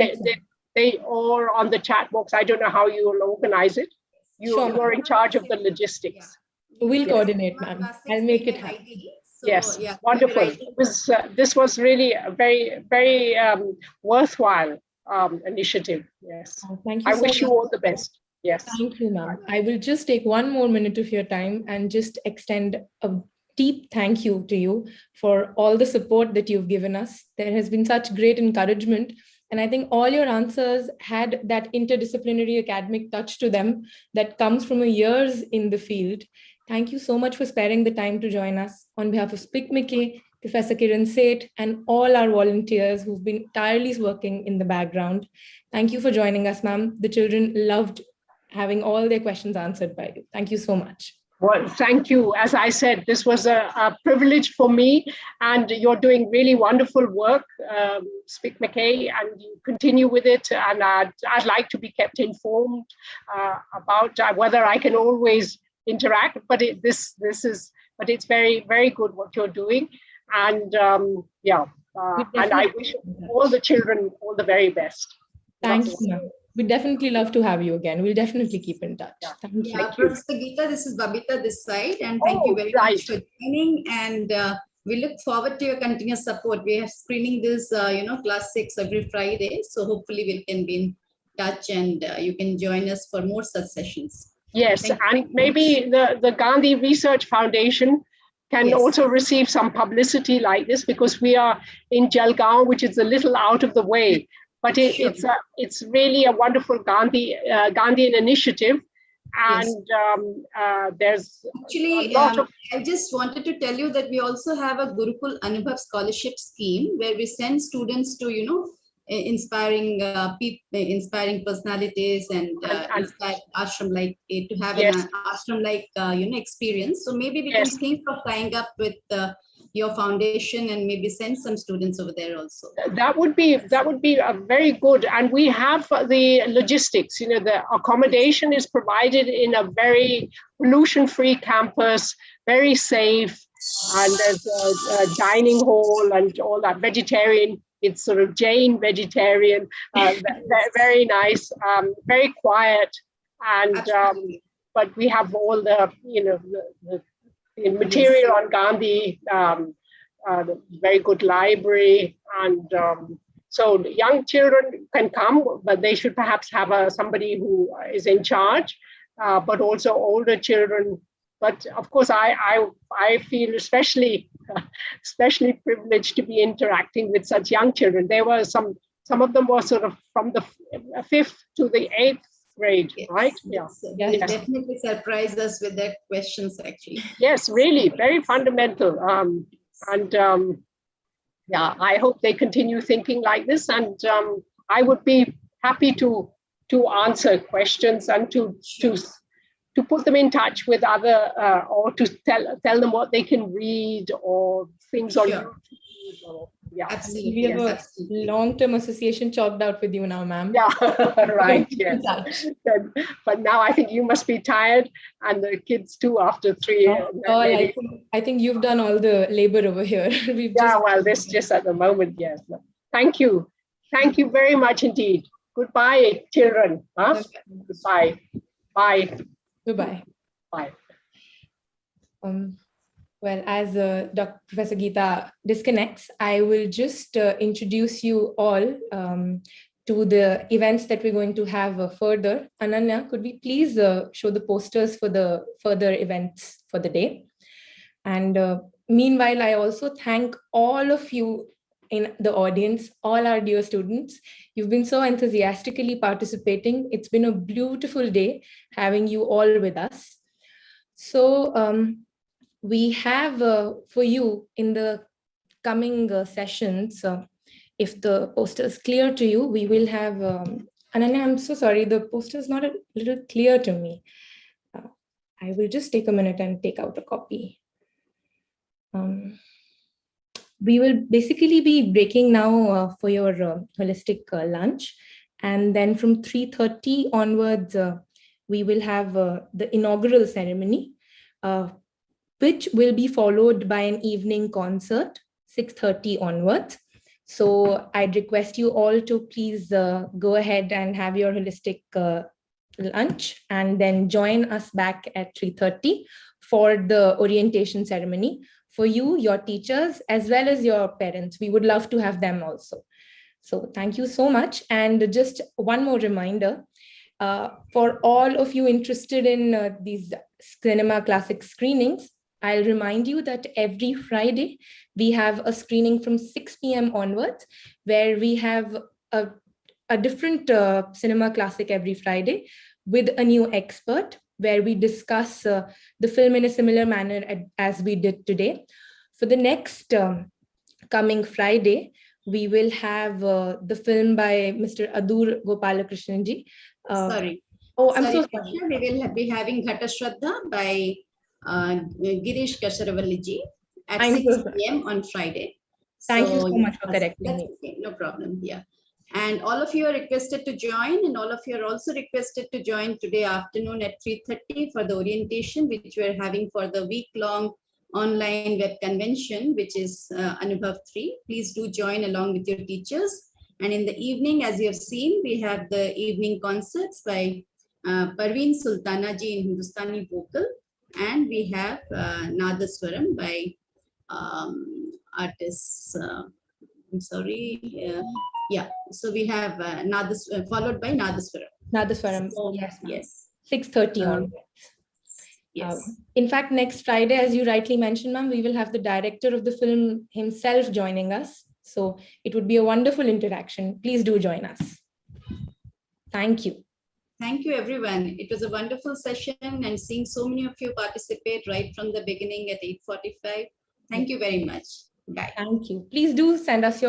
They or on the chat box. I don't know how you will organize it. You're in charge of the logistics. We'll coordinate, ma'am. I'll make it happen. Yes, wonderful. This was really a very, very worthwhile initiative. Yes. Thank you. I wish you all the best. Yes. Thank you, ma'am. I will just take one more minute of your time and just extend a deep thank you to you for all the support that you've given us. There has been such great encouragement. And I think all your answers had that interdisciplinary academic touch to them that comes from years in the field. Thank you so much for sparing the time to join us. On behalf of SPIC MACAY, Professor Kiran Seth, and all our volunteers who've been tirelessly working in the background. Thank you for joining us, ma'am. The children loved having all their questions answered by you. Thank you so much. Well, thank you. As I said, this was a privilege for me, and you're doing really wonderful work, SPIC MACAY, and you continue with it. And I'd like to be kept informed about whether I can always interact. But it's very, very good what you're doing, and and I wish all the children all the very best. Thank you, ma'am. We'd definitely love to have you again. We'll definitely keep in touch. Thank you. Professor Geeta, this is Babita this side, and thank you very much for joining. And we look forward to your continuous support. We are screening this, class 6 every Friday. So hopefully we can be in touch, and you can join us for more such sessions. Yes, and maybe the Gandhi Research Foundation can also receive some publicity like this, because we are in Jalgaon, which is a little out of the way. But it's really a wonderful Gandhian initiative, and there's actually I just wanted to tell you that we also have a Gurukul Anubhav scholarship scheme where we send students to inspiring inspiring personalities and inspire ashram like to have an ashram like experience. So maybe we can think of tying up with your foundation and maybe send some students over there also. That would be a very good, and we have the logistics. The accommodation is provided in a very pollution-free campus, very safe, and there's a dining hall and all that, vegetarian It's sort of Jain vegetarian, very nice, very quiet, and but we have all the the material on Gandhi, very good library, and so young children can come, but they should perhaps have somebody who is in charge, but also older children. But of course, I feel especially privileged to be interacting with such young children. There were some of them were sort of from the 5th to the 8th grade, right? Yes. They definitely surprise us with their questions, actually. Yes, really, very fundamental. Yeah, I hope they continue thinking like this, and I would be happy to answer questions and to put them in touch with other or to tell them what they can read or things on YouTube. Yeah, absolutely. We have a long-term association chalked out with you now, ma'am. Yeah, right. Yes. But now I think you must be tired, and the kids too after 3 years. I think you've done all the labor over here. Well, this just at the moment, yes. Thank you. Thank you very much indeed. Goodbye, children. Huh? Goodbye. Bye. Goodbye. Bye. Well, as Dr. Professor Geeta disconnects, I will just introduce you all to the events that we're going to have further. Ananya, could we please show the posters for the further events for the day? And meanwhile, I also thank all of you in the audience, all our dear students. You've been so enthusiastically participating. It's been a beautiful day having you all with us. So, we have for you in the coming sessions, if the poster is clear to you, we will have, Ananya, I'm so sorry, the poster is not a little clear to me. I will just take a minute and take out a copy. We will basically be breaking now for your holistic lunch. And then from 3:30 onwards, we will have the inaugural ceremony, which will be followed by an evening concert, 6:30 onwards. So I'd request you all to please go ahead and have your holistic lunch and then join us back at 3:30 for the orientation ceremony. For you, your teachers, as well as your parents. We would love to have them also. So thank you so much. And just one more reminder, for all of you interested in these cinema classic screenings, I'll remind you that every Friday, we have a screening from 6 p.m. onwards, where we have a different cinema classic every Friday with a new expert, where we discuss the film in a similar manner as we did today. For the next coming Friday, we will have the film by Mr. Adur Gopalakrishnan-ji. Sorry. Oh, I'm so sorry. We will be having Ghata Shraddha by Girish Kasharavalli-ji at 6 p.m. on Friday. Thank you so much for correcting me. Okay, no problem. Yeah. And all of you are requested to join, and all of you are also requested to join today afternoon at 3:30 for the orientation, which we're having for the week-long online web convention, which is Anubhav 3. Please do join along with your teachers. And in the evening, as you have seen, we have the evening concerts by Parveen Sultana ji in Hindustani vocal, and we have Nadaswaram by artists. I'm sorry. Yeah. So we have followed by Nadaswaram. Nadaswaram. So, yes. Yes. 6:30 onwards. Yes. In fact, next Friday, as you rightly mentioned, ma'am, we will have the director of the film himself joining us. So it would be a wonderful interaction. Please do join us. Thank you. Thank you, everyone. It was a wonderful session, and seeing so many of you participate right from the beginning at 8:45. Thank you very much. Bye. Thank you. Please do send us your